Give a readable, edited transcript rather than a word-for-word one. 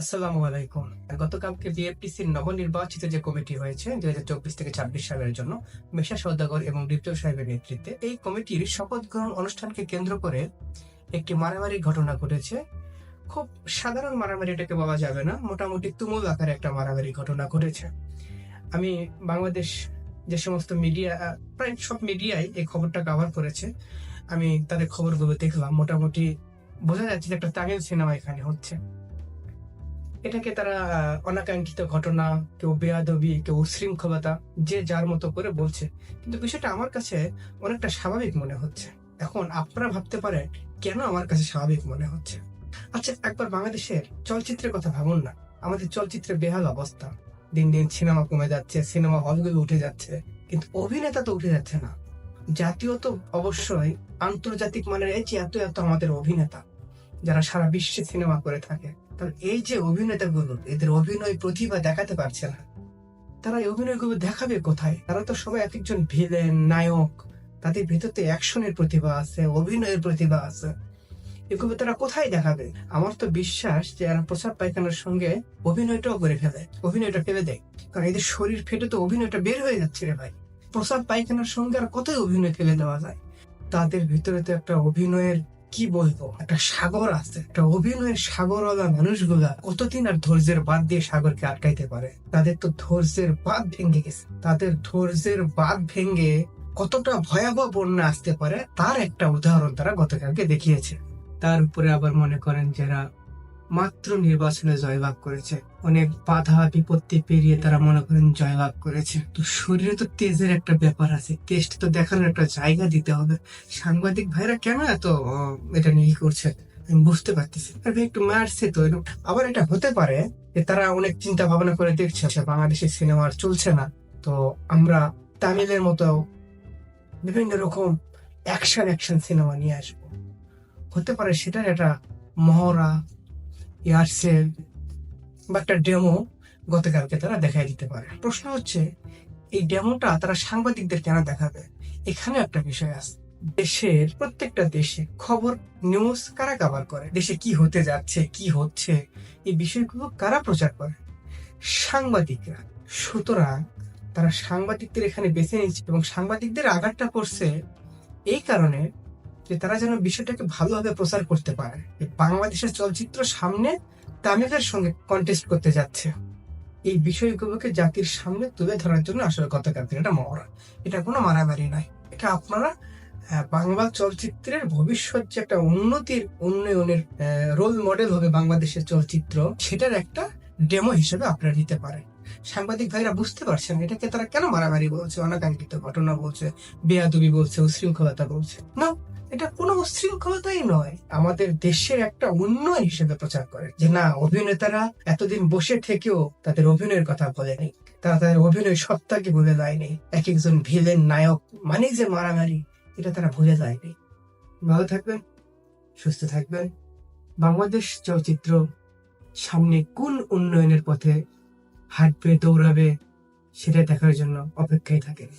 আসসালামু আলাইকুম। গতকালকে বিএফটিসির নবনির্বাচিত যে কমিটি হয়েছে 2024 থেকে 26 সালের জন্য মেশা সওদাগর এবং রিপন সাহেবের নেতৃত্বে, এই কমিটির শপথ গ্রহণ অনুষ্ঠানকে কেন্দ্র করে একটি মারামারি ঘটনা ঘটেছে। খুব সাধারণ মারামারি এটাকে বলা যাবে না, মোটামুটি তুমুল আকারে একটা মারামারি ঘটনা ঘটেছে। আমি বাংলাদেশ যে সমস্ত মিডিয়া, প্রায় সব মিডিয়ায় এই খবরটা কভার করেছে। আমি তাদের খবরগুলো দেখলাম, মোটামুটি বোঝা যাচ্ছে যে একটা তামিল সিনেমা এখানে হচ্ছে। এটাকে তারা অনাকাঙ্ক্ষিত ঘটনা, কেউ বেয়াদবি, কেউ উশৃঙ্খলতা, যে যার মতো করে বলছে, কিন্তু বিষয়টা আমার কাছে অনেকটা স্বাভাবিক মনে হচ্ছে। এখন আপনারা ভাবতে পারেন কেন আমার কাছে স্বাভাবিক মনে হচ্ছে। আচ্ছা, একবার বাংলাদেশের চলচ্চিত্রের কথা ভাবুন না। আমাদের চলচ্চিত্রের বেহাল অবস্থা, দিন দিন সিনেমা কমে যাচ্ছে, সিনেমা হলগুলো উঠে যাচ্ছে, কিন্তু অভিনেতা তো উঠে যাচ্ছে না। জাতীয় তো অবশ্যই, আন্তর্জাতিক মানের এই যে এত এত আমাদের অভিনেতা যারা সারা বিশ্বে সিনেমা করে থাকে, তাহলে এই যে অভিনেতাগুলো এদের অভিনয় প্রতিভা দেখাতে পারছে না, তারা এই অভিনয়গুলো দেখাবে কোথায়? তারা তো সবাই এক একজন ভিলেন, নায়ক, তাদের ভিতরে অ্যাকশনের প্রতিভা আছে, অভিনয়ের প্রতিভা আছে, এগুলো তারা কোথায় দেখাবে? আমার তো বিশ্বাস যে এরা প্রসাব পায়খানার সঙ্গে অভিনয়টাও করে ফেলে, অভিনয়টা ফেলে দেয়, কারণ এদের শরীর ফেটে তো অভিনয়টা বের হয়ে যাচ্ছে রে ভাই। প্রসাব পায়খানার সঙ্গে আর কতই অভিনয় ফেলে দেওয়া যায়? তাদের ভিতরে তো একটা অভিনয়ের, কি বলবো, একটা সাগর আছে, একটা অভিনয়ের সাগরওয়ালা মানুষগুলা কতদিন আর ধৈর্যের বাঁধ দিয়ে সাগরকে আটকাইতে পারে? তাদের তো ধৈর্যের বাঁধ ভেঙে গেছে। তাদের ধৈর্যের বাঁধ ভেঙে কতটা ভয়াবহ বন্যা আসতে পারে তার একটা উদাহরণ তারা গতকালকে দেখিয়েছে। তার উপরে আবার মনে করেন যারা মাত্র নির্বাচনে জয়লাভ করেছে, অনেক বাধা বিপত্তি পেরিয়ে তারা মনে করেন জয়লাভ করেছে, তো শরীরে তো তেজের একটা ব্যাপার আছে, টেস্ট তো দেখানোর একটা জায়গা দিতে হবে। সাংবাদিক ভাইরা কেন এত এটা নিয়ে করছে আমি বুঝতে পারতেছি। একটু মারছে তো। আবার এটা হতে পারে যে তারা অনেক চিন্তা ভাবনা করে দেখছে বাংলাদেশের সিনেমা আর চলছে না, তো আমরা তামিলের মতো বিভিন্ন রকম অ্যাকশন সিনেমা নিয়ে আসবো। হতে পারে সেটার একটা মহড়া, এয়ারসেল বা একটা ডেমো গতকালকে তারা দেখাই দিতে পারে। প্রশ্ন হচ্ছে, এই ডেমোটা তারা সাংবাদিকদের কেন দেখাবে? এখানে একটা বিষয় আছে। দেশের প্রত্যেকটা দেশে খবর, নিউজ কারা কভার করে? দেশে কি হতে যাচ্ছে, কি হচ্ছে, এই বিষয়গুলো কারা প্রচার করে? সাংবাদিকরা। সুতরাং তারা সাংবাদিকদের এখানে বেছে নিচ্ছে, এবং সাংবাদিকদের আঘাতটা পড়ছে এই কারণে যে তারা যেন বিষয়টাকে ভালোভাবে প্রচার করতে পারে। বাংলাদেশের চলচ্চিত্র সামনে তামিলের সঙ্গে কন্টেস্ট করতে যাচ্ছে, এই বিষয়গুলোকে জাতির সামনে তুলে ধরার জন্য আসলে গতকালকে এটা মহড়া। এটা কোনো মারামারি নয়। এটা আপনারা বাংলা চলচ্চিত্রের ভবিষ্যৎ যে একটা উন্নয়নের রোল মডেল হবে বাংলাদেশের চলচ্চিত্র, সেটার একটা ডেমো হিসেবে আপনারা নিতে পারেন। সাংবাদিক ভাইরা বুঝতে পারছেন এটাকে তারা কেন মারামারি বলছে, অনাকাঙ্ক্ষিত ঘটনা বলছে, বেয়াদবি বলছে, উশৃঙ্খলতা বলছে। না, এটা কোনো উশৃঙ্খলতাই নয়। আমাদের দেশের একটা উন্নয়ন হিসেবে প্রচার করে যে না, অভিনেতারা এতদিন বসে থেকেও তাদের অভিনয়ের কথা বলেনি, তারা তাদের অভিনয় সত্তাকে ভুলে যায়নি। এক একজন ভিলেন, নায়ক মানে যে মারামারি, এটা তারা ভুলে যায়নি। ভালো থাকবেন, সুস্থ থাকবেন। বাংলাদেশ চলচ্চিত্র সামনে কোন উন্নয়নের পথে হাঁটবে, দৌড়াবে, সেটা দেখার জন্য অপেক্ষায় থাকেন।